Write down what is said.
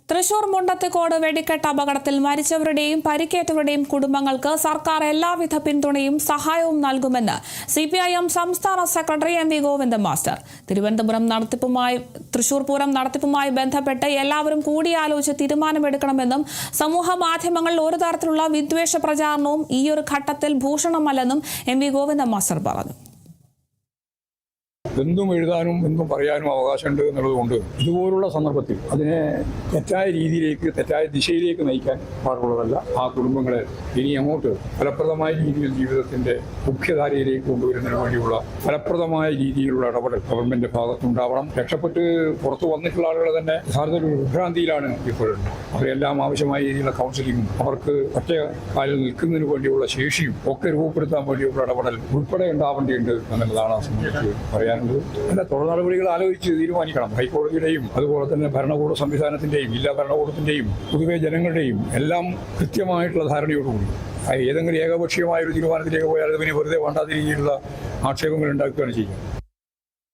തൃശൂർ മുണ്ടത്തിക്കോട് വെടിക്കെട്ട് അപകടത്തിൽ മരിച്ചവരുടെയും പരിക്കേറ്റവരുടെയും കുടുംബങ്ങൾക്ക് സർക്കാർ എല്ലാവിധ പിന്തുണയും സഹായവും നൽകുമെന്ന് CPIM സംസ്ഥാന secretary MV Govindan master. Thiruvananthapuram Thrissur Pooram നടത്തിപ്പുമായി ബന്ധപ്പെട്ട് എല്ലാവരും കൂടിയാലോചിച്ച് തീരുമാനമെടുക്കണമെന്നും സമൂഹ മാധ്യമങ്ങളിൽ ഒരു തരത്തിലുള്ള വിദ്വേഷ പ്രചാരണവും ഈയൊരു ഘട്ടത്തിൽ ഭൂഷണമല്ലെന്നും MV ഗോവിന്ദൻ മാസ്റ്റർ പറഞ്ഞു. എന്തും എഴുതാനും എന്തും പറയാനും അവകാശമുണ്ട് എന്നുള്ളതുകൊണ്ട് ഇതുപോലുള്ള സന്ദർഭത്തിൽ അതിനെ തെറ്റായ രീതിയിലേക്ക് തെറ്റായ ദിശയിലേക്ക് നയിക്കാൻ പാടുള്ളതല്ല. ആ കുടുംബങ്ങളെ ഇനി അങ്ങോട്ട് ഫലപ്രദമായ രീതിയിൽ ജീവിതത്തിന്റെ മുഖ്യധാരയിലേക്ക് കൊണ്ടുവരുന്നതിന് വേണ്ടിയുള്ള ഫലപ്രദമായ രീതിയിലുള്ള ഇടപെടൽ ഗവൺമെന്റ് ഭാഗത്തുണ്ടാവണം. രക്ഷപ്പെട്ട് പുറത്തു വന്നിട്ടുള്ള ആളുകൾ തന്നെ യഥാർത്ഥ ഒരു വിഭ്രാന്തിയിലാണ് ഇപ്പോഴുള്ളത്. അവരെല്ലാം ആവശ്യമായ രീതിയിലുള്ള കൗൺസിലിങ്ങും അവർക്ക് ഒറ്റ കാലിൽ നിൽക്കുന്നതിന് വേണ്ടിയുള്ള ശേഷിയും ഒക്കെ രൂപപ്പെടുത്താൻ വേണ്ടിയുള്ള ഇടപെടൽ ഉൾപ്പെടെ ഉണ്ടാവേണ്ടിയുണ്ട് എന്നുള്ളതാണ് ആ സംബന്ധിച്ച് പറയാൻ. അല്ല, തുടർ നടപടികൾ ആലോചിച്ച് തീരുമാനിക്കണം. ഹൈക്കോടതിയുടെയും അതുപോലെ തന്നെ ഭരണകൂട സംവിധാനത്തിന്റെയും ജില്ലാ ഭരണകൂടത്തിന്റെയും പൊതുവെ ജനങ്ങളുടെയും എല്ലാം കൃത്യമായിട്ടുള്ള ധാരണയോടുകൂടി ഏതെങ്കിലും ഏകപക്ഷീയമായ ഒരു തീരുമാനത്തിലേക്ക് പോയാൽ അതിനെ വെറുതെ വേണ്ടാത്ത രീതിയിലുള്ള ആക്ഷേപങ്ങൾ ഉണ്ടാക്കുകയാണ് ചെയ്യുക.